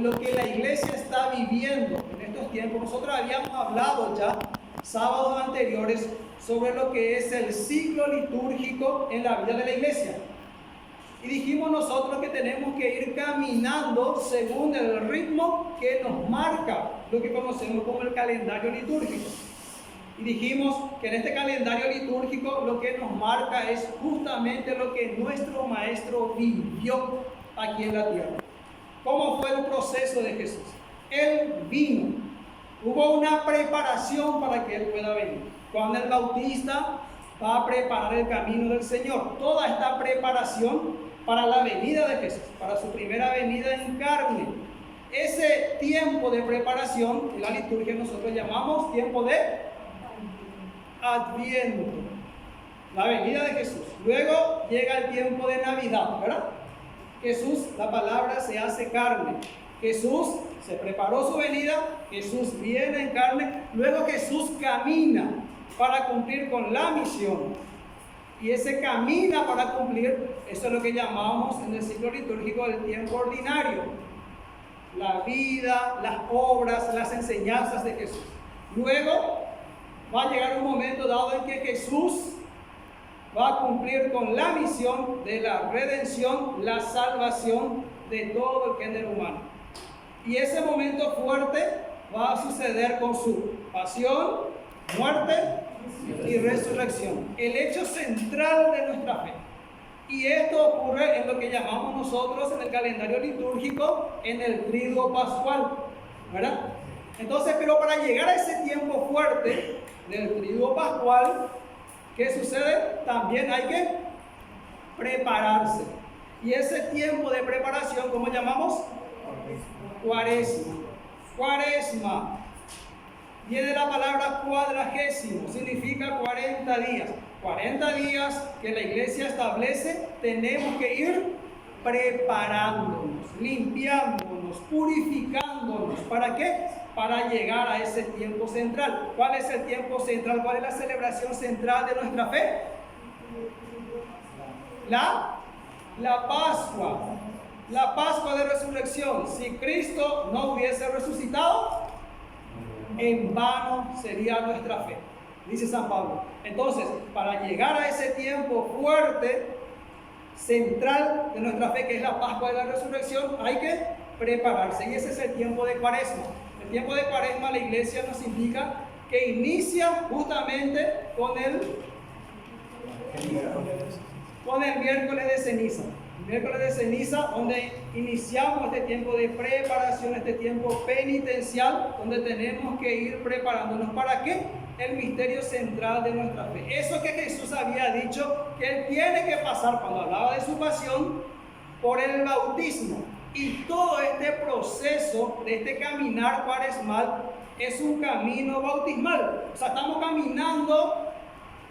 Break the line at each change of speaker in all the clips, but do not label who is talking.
lo que la iglesia está viviendo en estos tiempos. Nosotros habíamos hablado ya sábados anteriores sobre lo que es el ciclo litúrgico en la vida de la iglesia. Y dijimos nosotros que tenemos que ir caminando según el ritmo que nos marca lo que conocemos como el calendario litúrgico. Y dijimos que en este calendario litúrgico lo que nos marca es justamente lo que nuestro Maestro vivió aquí en la tierra. ¿Cómo fue el proceso de Jesús? Él vino. Hubo una preparación para que Él pueda venir. Juan el Bautista va a preparar el camino del Señor. Toda esta preparación para la venida de Jesús, para su primera venida en carne. Ese tiempo de preparación, en la liturgia nosotros llamamos tiempo de Adviento, la venida de Jesús. Luego llega el tiempo de Navidad, ¿verdad? Jesús, la palabra se hace carne. Jesús se preparó su venida, Jesús viene en carne, luego Jesús camina para cumplir con la misión. Y ese camina para cumplir, eso es lo que llamamos en el ciclo litúrgico el tiempo ordinario. La vida, las obras, las enseñanzas de Jesús. Luego va a llegar un momento dado en que Jesús va a cumplir con la misión de la redención, la salvación de todo el género humano. Y ese momento fuerte va a suceder con su pasión, muerte y resurrección. El hecho central de nuestra fe. Y esto ocurre en lo que llamamos nosotros en el calendario litúrgico en el triduo pascual, ¿verdad? Entonces, pero para llegar a ese tiempo fuerte del triduo pascual, ¿qué sucede? También hay que prepararse. Y ese tiempo de preparación, ¿cómo llamamos? Cuaresma. Cuaresma. Viene la palabra cuadragésimo, significa 40 días. 40 días que la iglesia establece, tenemos que ir preparándonos, limpiándonos, purificándonos. ¿Para qué? Para llegar a ese tiempo central. ¿Cuál es el tiempo central? ¿Cuál es la celebración central de nuestra fe? La Pascua. La Pascua de resurrección. Si Cristo no hubiese resucitado, en vano sería nuestra fe, dice San Pablo. Entonces, para llegar a ese tiempo fuerte, central de nuestra fe, que es la Pascua de la resurrección, hay que prepararse. Y ese es el tiempo de Cuaresma. El tiempo de Cuaresma, la iglesia nos indica que inicia justamente con el miércoles de ceniza. Miércoles de ceniza, donde iniciamos este tiempo de preparación, este tiempo penitencial, donde tenemos que ir preparándonos. ¿Para qué? El misterio central de nuestra fe. Eso que Jesús había dicho que Él tiene que pasar cuando hablaba de su pasión, por el bautismo. Y todo este proceso de este caminar cuaresmal es un camino bautismal. O sea, estamos caminando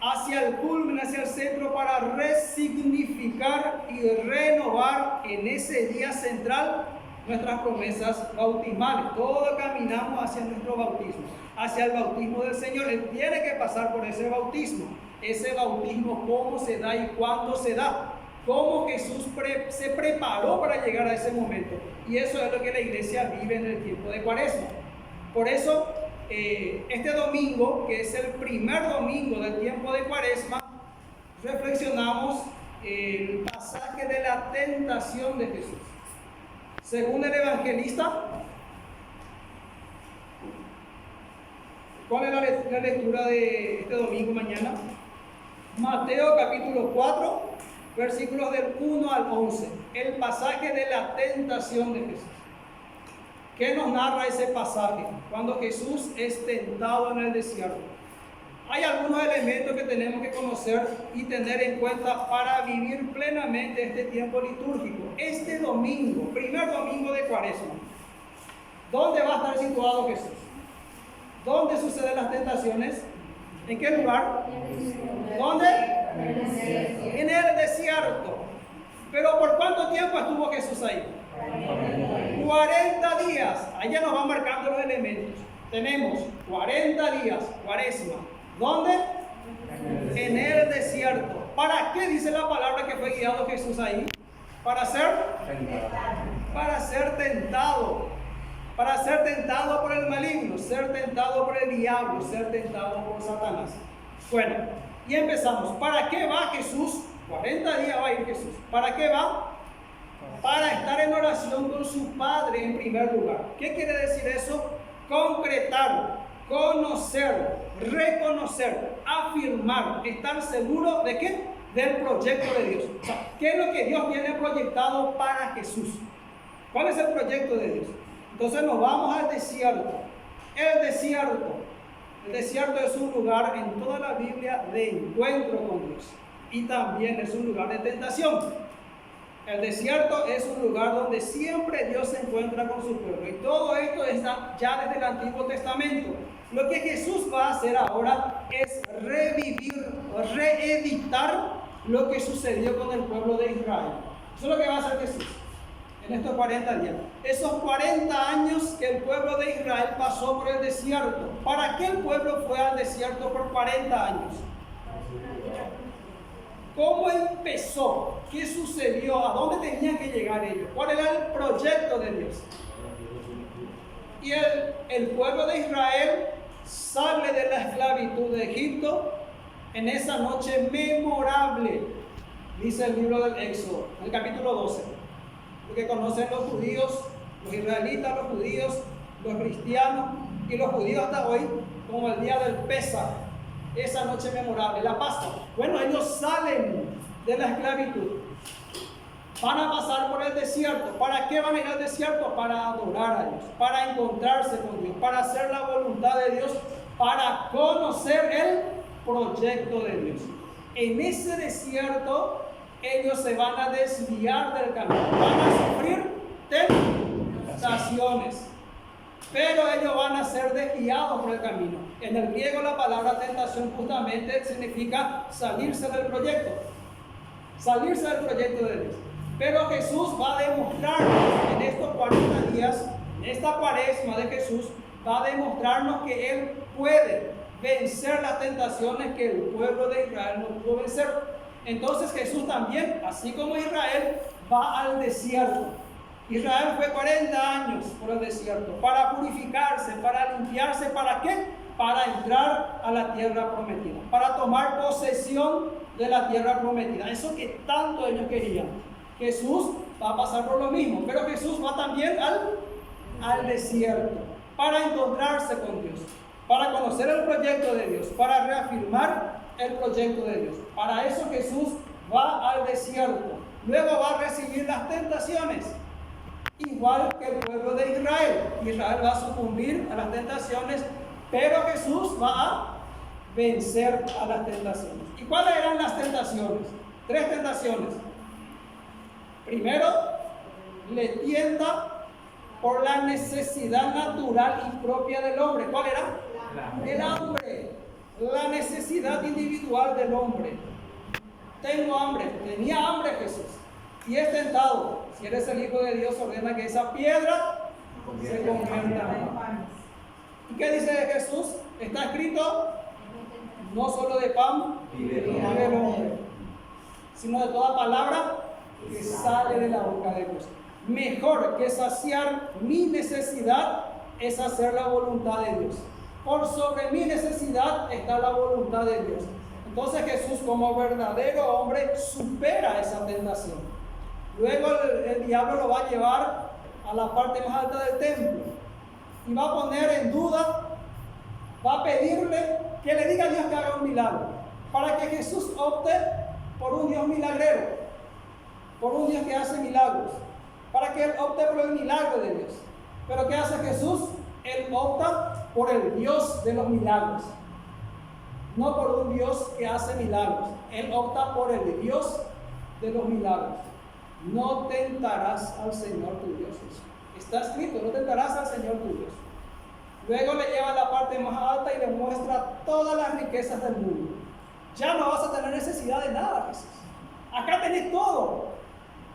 hacia el culmen, hacia el centro, para resignificar y renovar en ese día central nuestras promesas bautismales. Todos caminamos hacia nuestro bautismo, hacia el bautismo del Señor. Él tiene que pasar por ese bautismo. Ese bautismo, ¿cómo se da y cuándo se da? Cómo Jesús se preparó para llegar a ese momento. Y eso es lo que la iglesia vive en el tiempo de Cuaresma. Por eso, este domingo, que es el primer domingo del tiempo de Cuaresma, reflexionamos el pasaje de la tentación de Jesús. Según el evangelista, ¿cuál es la lectura de este domingo mañana? Mateo capítulo 4, versículos del 1 al 11. El pasaje de la tentación de Jesús. ¿Qué nos narra ese pasaje? Cuando Jesús es tentado en el desierto. Hay algunos elementos que tenemos que conocer y tener en cuenta para vivir plenamente este tiempo litúrgico. Este domingo, primer domingo de Cuaresma, ¿dónde va a estar situado Jesús? ¿Dónde suceden las tentaciones? ¿En qué lugar? ¿Dónde? En el desierto. ¿Pero por cuánto tiempo estuvo Jesús ahí? 40 días. Allá nos van marcando los elementos. Tenemos 40 días, Cuaresma. ¿Dónde? En el desierto. ¿Para qué dice la palabra que fue guiado Jesús ahí? Para ser tentado. Para ser tentado por el maligno, ser tentado por el diablo, ser tentado por Satanás. Bueno, y empezamos. ¿Para qué va Jesús? 40 días va a ir Jesús. ¿Para qué va? Para estar en oración con su Padre en primer lugar. ¿Qué quiere decir eso? Concretar, conocer, reconocer, afirmar, estar seguro de qué? Del proyecto de Dios. O sea, ¿qué es lo que Dios tiene proyectado para Jesús? ¿Cuál es el proyecto de Dios? Entonces nos vamos al desierto. El desierto es un lugar en toda la Biblia de encuentro con Dios y también es un lugar de tentación. El desierto es un lugar donde siempre Dios se encuentra con su pueblo y todo esto está ya desde el Antiguo Testamento. Lo que Jesús va a hacer ahora es revivir, reeditar lo que sucedió con el pueblo de Israel. Eso es lo que va a hacer Jesús en estos 40 días. Esos 40 años que el pueblo de Israel pasó por el desierto. ¿Para qué el pueblo fue al desierto por 40 años? ¿Cómo empezó? ¿Qué sucedió? ¿A dónde tenían que llegar ellos? ¿Cuál era el proyecto de Dios? Y el pueblo de Israel sale de la esclavitud de Egipto en esa noche memorable, dice el libro del Éxodo, en el capítulo 12. Porque conocen los judíos, los israelitas, los judíos, los cristianos y los judíos hasta hoy como el día del Pesaj, esa noche memorable, la Pascua. Bueno, ellos salen de la esclavitud, van a pasar por el desierto. ¿Para qué van a ir al desierto? Para adorar a Dios, para encontrarse con Dios, para hacer la voluntad de Dios, para conocer el proyecto de Dios. En ese desierto ellos se van a desviar del camino, van a sufrir tentaciones, pero ellos van a ser desviados por el camino. En el griego la palabra tentación justamente significa salirse del proyecto de Dios. Pero Jesús va a demostrarnos en estos 40 días, en esta cuaresma de Jesús, va a demostrarnos que Él puede vencer las tentaciones que el pueblo de Israel no pudo vencer. Entonces Jesús también, así como Israel, va al desierto. Israel fue 40 años por el desierto para purificarse, para limpiarse. ¿Para qué? Para entrar a la tierra prometida, para tomar posesión de la tierra prometida. Eso que tanto ellos querían. Jesús va a pasar por lo mismo, pero Jesús va también al desierto para encontrarse con Dios, para conocer el proyecto de Dios, para reafirmar el proyecto de Dios. Para eso Jesús va al desierto. Luego va a recibir las tentaciones, igual que el pueblo de Israel. Israel va a sucumbir a las tentaciones, pero Jesús va a vencer a las tentaciones. ¿Y cuáles eran las tentaciones? 3 tentaciones. Primero, le tienta por la necesidad natural y propia del hombre. ¿Cuál era? El hambre. La necesidad individual del hombre. Tengo hambre. Tenía hambre Jesús. Y es tentado. Si eres el Hijo de Dios, ordena que esa piedra se convierta en pan. ¿Y qué dice Jesús? Está escrito: no solo de pan vive el hombre, sino de toda palabra que sale de la boca de Dios. Mejor que saciar mi necesidad es hacer la voluntad de Dios. Por sobre mi necesidad está la voluntad de Dios. Entonces Jesús, como verdadero hombre, supera esa tentación. Luego el diablo lo va a llevar a la parte más alta del templo y va a poner en duda, va a pedirle que le diga a Dios que haga un milagro, para que Jesús opte por un Dios milagrero, por un Dios que hace milagros, para que Él opte por el milagro de Dios. Pero ¿qué hace Jesús? Él opta por el Dios de los milagros, no por un Dios que hace milagros. Él opta por el Dios de los milagros. No tentarás al Señor tu Dios. Está escrito: no tentarás al Señor tu Dios. Luego le lleva a la parte más alta y le muestra todas las riquezas del mundo. Ya no vas a tener necesidad de nada, Jesús. Acá tenés todo.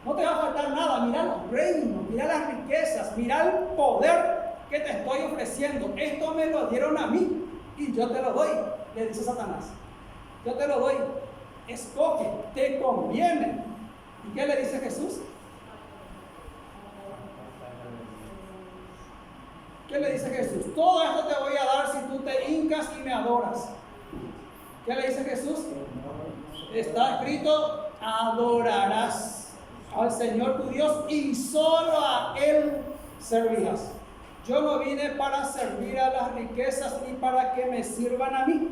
No te va a faltar nada. Mira los reinos, mira las riquezas, mira el poder que te estoy ofreciendo. Esto me lo dieron a mí y yo te lo doy, le dice Satanás. Yo te lo doy. Escoge, te conviene. ¿Y qué le dice Jesús? ¿Qué le dice Jesús? Todo esto te voy a dar si tú te hincas y me adoras. ¿Qué le dice Jesús? Está escrito, adorarás al Señor tu Dios y solo a Él servirás. Yo no vine para servir a las riquezas ni para que me sirvan a mí.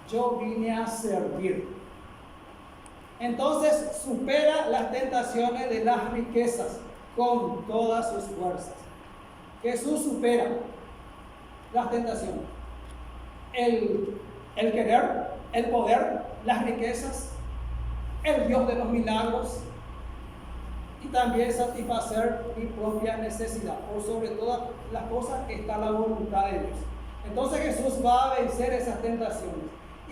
Yo vine a servir. Entonces supera las tentaciones de las riquezas con todas sus fuerzas. Jesús supera las tentaciones. El querer, el poder, las riquezas, el Dios de los milagros y también satisfacer mi propia necesidad. Por sobre todas las cosas está la voluntad de Dios. Entonces Jesús va a vencer esas tentaciones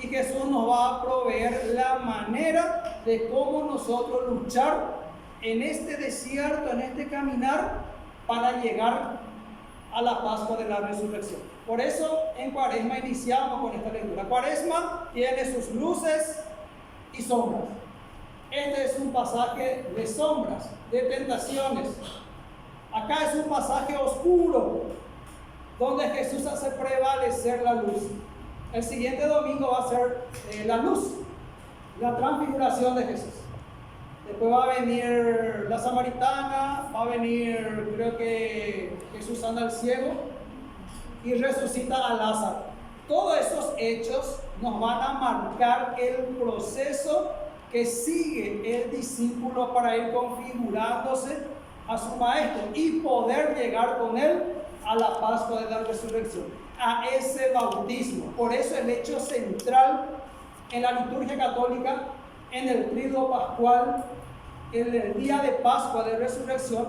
y Jesús nos va a proveer la manera de cómo nosotros luchar en este desierto, en este caminar para llegar a la Pascua de la Resurrección. Por eso en Cuaresma iniciamos con esta lectura. Cuaresma tiene sus luces y sombras. Este es un pasaje de sombras, de tentaciones. Acá es un pasaje oscuro, donde Jesús hace prevalecer la luz. El siguiente domingo va a ser la luz, la transfiguración de Jesús. Después va a venir la samaritana, va a venir, creo que Jesús sana al ciego y resucita a Lázaro. Todos esos hechos nos van a marcar el proceso que sigue el discípulo para ir configurándose a su maestro y poder llegar con él a la Pascua de la Resurrección, a ese bautismo. Por eso el hecho central en la liturgia católica, en el Tríduo Pascual, en el día de Pascua de Resurrección,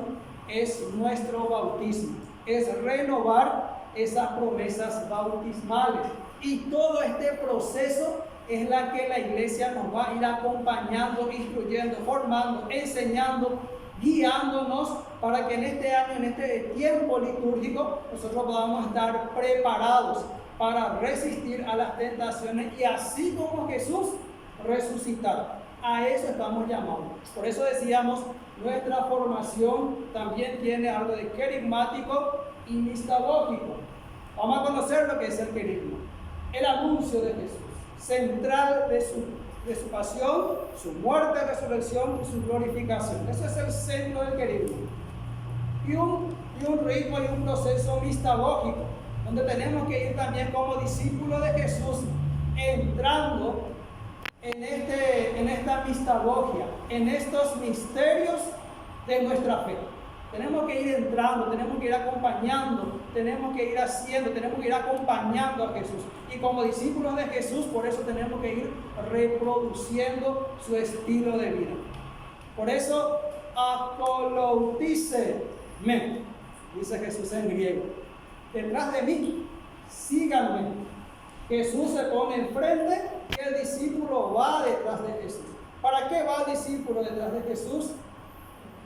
es nuestro bautismo, es renovar esas promesas bautismales. Y todo este proceso es la que la iglesia nos va a ir acompañando, instruyendo, formando, enseñando, guiándonos para que en este año, en este tiempo litúrgico, nosotros podamos estar preparados para resistir a las tentaciones y así como Jesús resucitar. A eso estamos llamados. Por eso decíamos, nuestra formación también tiene algo de querigmático y mistagógico. Vamos a conocer lo que es el querigma. El anuncio de Jesús, central de su pasión, su muerte, resurrección y su glorificación. Ese es el centro del querigma. Y un ritmo y un proceso mistagógico, donde tenemos que ir también como discípulos de Jesús entrando en esta mistagogia, en estos misterios de nuestra fe. Tenemos que ir entrando, tenemos que ir acompañando, tenemos que ir haciendo, tenemos que ir acompañando a Jesús. Y como discípulos de Jesús, por eso tenemos que ir reproduciendo su estilo de vida. Por eso, akoloutise me, dice Jesús en griego. Detrás de mí, síganme. Jesús se pone enfrente y el discípulo va detrás de Jesús. ¿Para qué va el discípulo detrás de Jesús?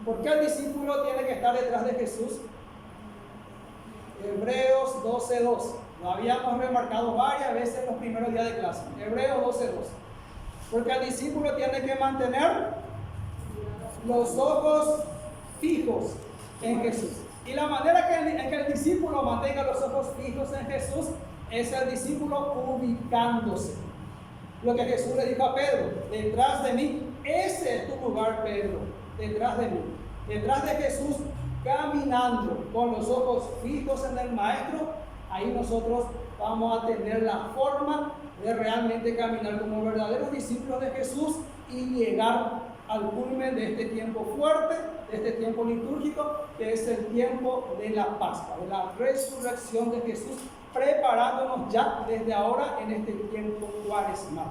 ¿Por qué el discípulo tiene que estar detrás de Jesús? Hebreos 12:2. Lo habíamos remarcado varias veces en los primeros días de clase. Hebreos 12:2. Porque el discípulo tiene que mantener los ojos fijos en Jesús. Y la manera en que el discípulo mantenga los ojos fijos en Jesús es el discípulo ubicándose. Lo que Jesús le dijo a Pedro: detrás de mí, ese es tu lugar, Pedro, detrás de mí. Detrás de Jesús, caminando con los ojos fijos en el Maestro, ahí nosotros vamos a tener la forma de realmente caminar como verdaderos discípulos de Jesús y llegar al culmen de este tiempo fuerte, de este tiempo litúrgico, que es el tiempo de la Pascua, de la resurrección de Jesús, preparándonos ya desde ahora en este tiempo cuaresmal.